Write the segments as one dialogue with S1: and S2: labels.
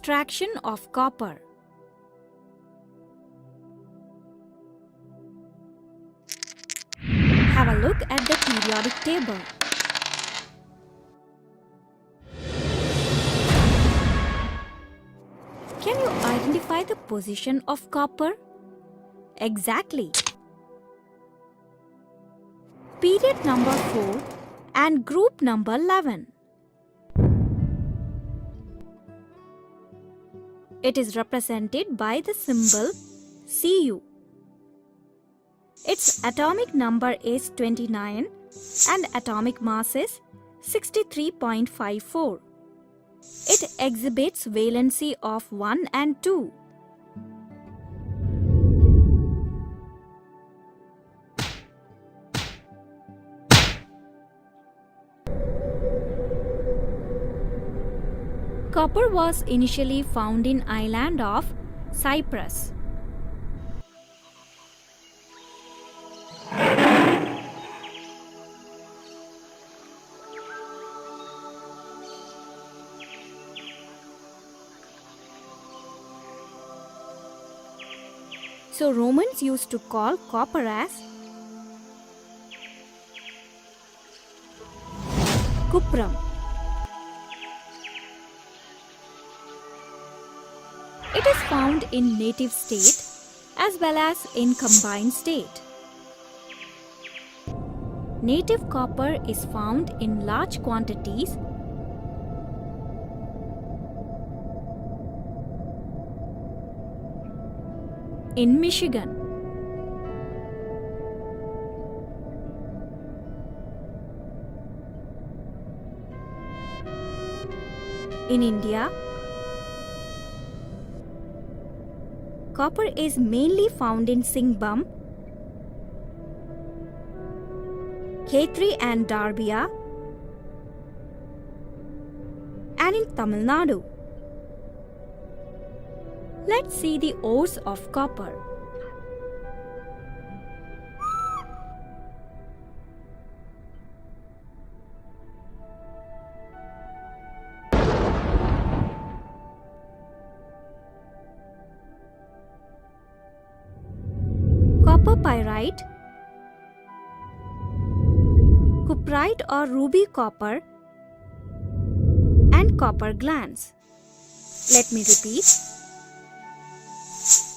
S1: Extraction of copper. Have a look at the periodic table. Can you identify the position of copper? Exactly. Period number 4 and group number 11. It is represented by the symbol Cu. Its atomic number is 29 and atomic mass is 63.54. It exhibits valency of 1 and 2. Copper was initially found in island of Cyprus. So Romans used to call copper as cuprum. It is found in native state as well as in combined state. Native copper is found in large quantities in Michigan. In India, copper is mainly found in Singbum, Khetri and Darbia, and in Tamil Nadu. Let's see the ores of copper. Copper pyrite, cuprite or ruby copper, and copper glands. Let me repeat.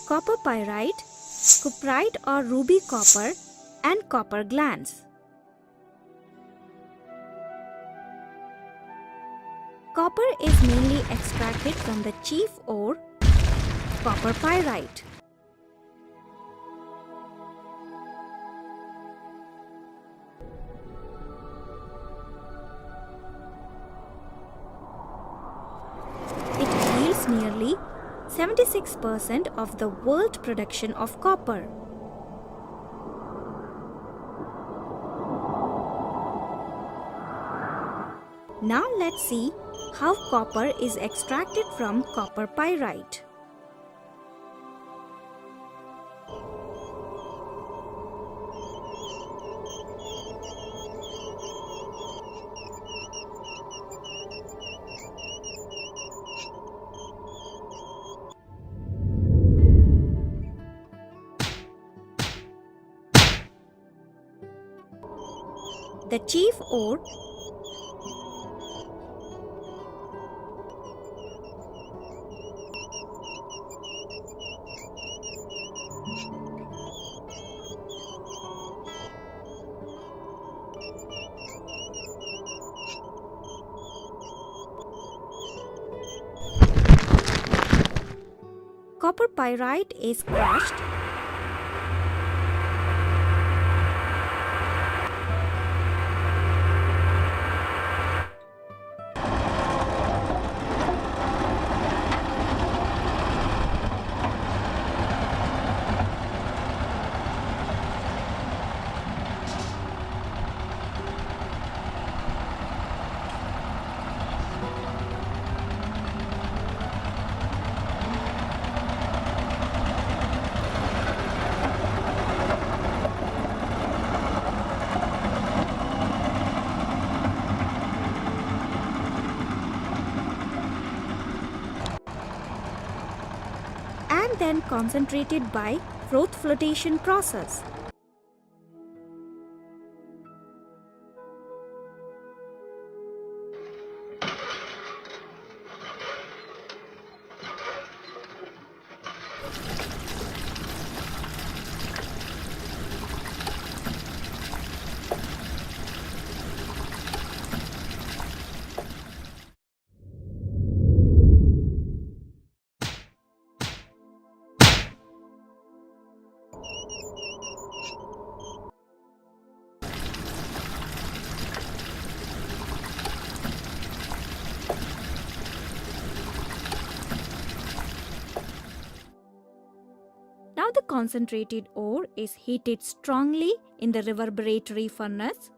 S1: Copper pyrite, cuprite or ruby copper, and copper glands. Copper is mainly extracted from the chief ore, copper pyrite. It yields nearly 76% of the world production of copper. Now let's see how copper is extracted from copper pyrite. The chief ore copper pyrite is crushed . and then concentrated by froth flotation process. Now the concentrated ore is heated strongly in the reverberatory furnace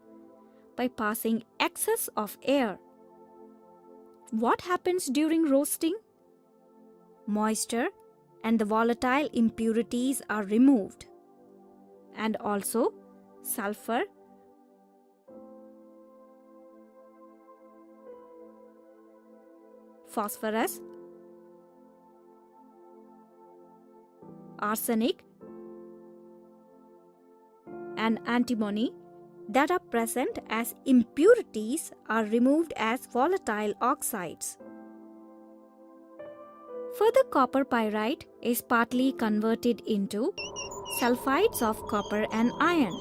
S1: by passing excess of air. What happens during roasting? Moisture and the volatile impurities are removed, and also sulfur, phosphorus, arsenic, and antimony that are present as impurities are removed as volatile oxides. Further, copper pyrite is partly converted into sulfides of copper and iron.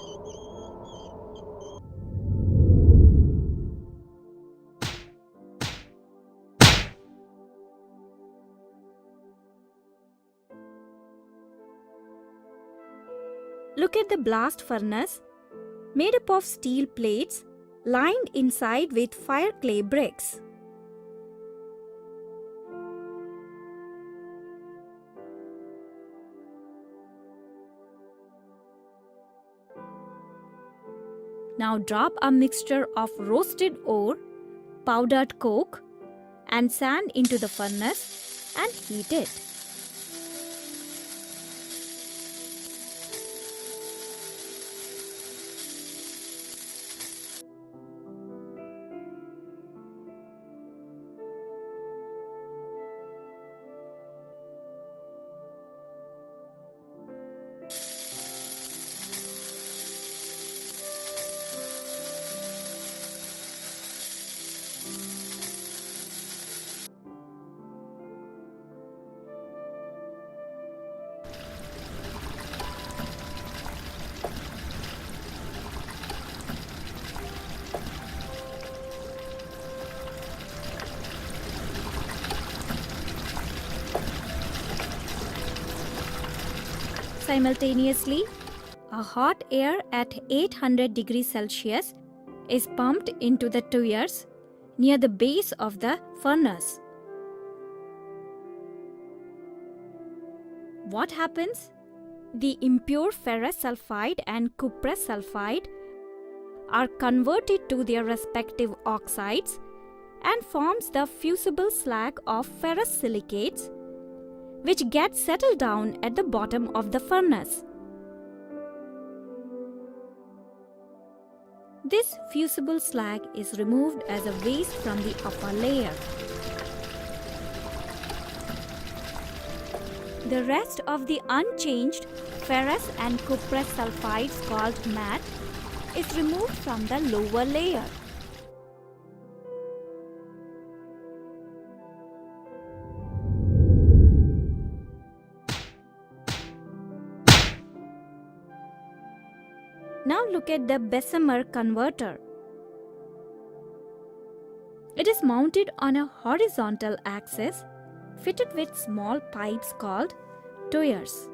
S1: Look at the blast furnace made up of steel plates lined inside with fire clay bricks. Now drop a mixture of roasted ore, powdered coke, and sand into the furnace and heat it. Simultaneously, a hot air at 800 degrees Celsius is pumped into the tuyeres near the base of the furnace. What happens? The impure ferrous sulfide and cuprous sulfide are converted to their respective oxides and forms the fusible slag of ferrous silicates, which gets settled down at the bottom of the furnace. This fusible slag is removed as a waste from the upper layer. The rest of the unchanged ferrous and cuprous sulfides called matte is removed from the lower layer. Now look at the Bessemer converter. It is mounted on a horizontal axis fitted with small pipes called tuyeres.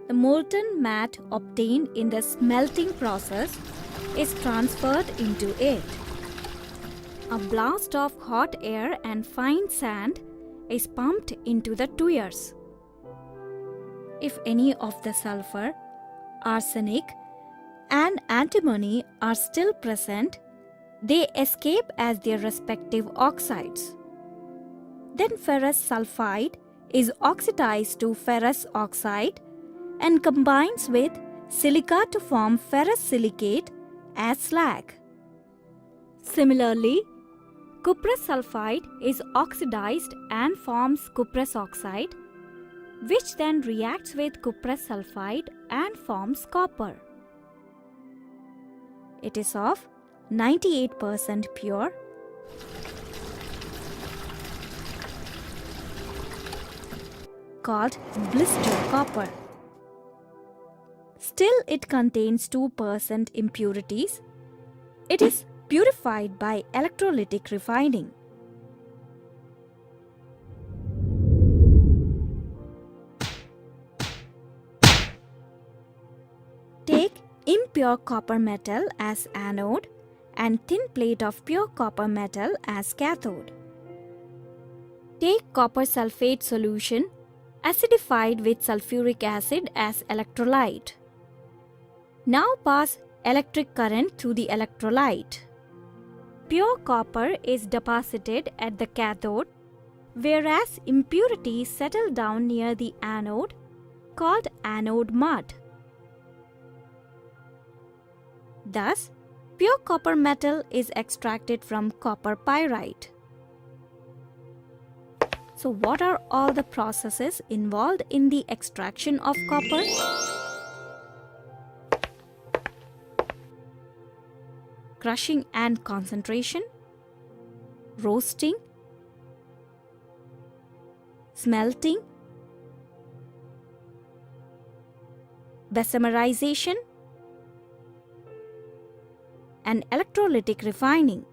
S1: The molten matte obtained in the smelting process is transferred into it. A blast of hot air and fine sand is pumped into the tuyeres. If any of the sulfur, arsenic, and antimony are still present, they escape as their respective oxides. Then ferrous sulfide is oxidized to ferrous oxide and combines with silica to form ferrous silicate as slag. Similarly, cuprous sulfide is oxidized and forms cuprous oxide, which then reacts with cuprous sulfide and forms copper. It is of 98% pure, called blister copper. Still, it contains 2% impurities. It is purified by electrolytic refining. Take impure copper metal as anode and thin plate of pure copper metal as cathode. Take copper sulfate solution acidified with sulfuric acid as electrolyte. Now pass electric current through the electrolyte. Pure copper is deposited at the cathode, whereas impurities settle down near the anode, called anode mud. Thus, pure copper metal is extracted from copper pyrite. So, what are all the processes involved in the extraction of copper? Crushing and concentration, roasting, smelting, bessemerization, and electrolytic refining.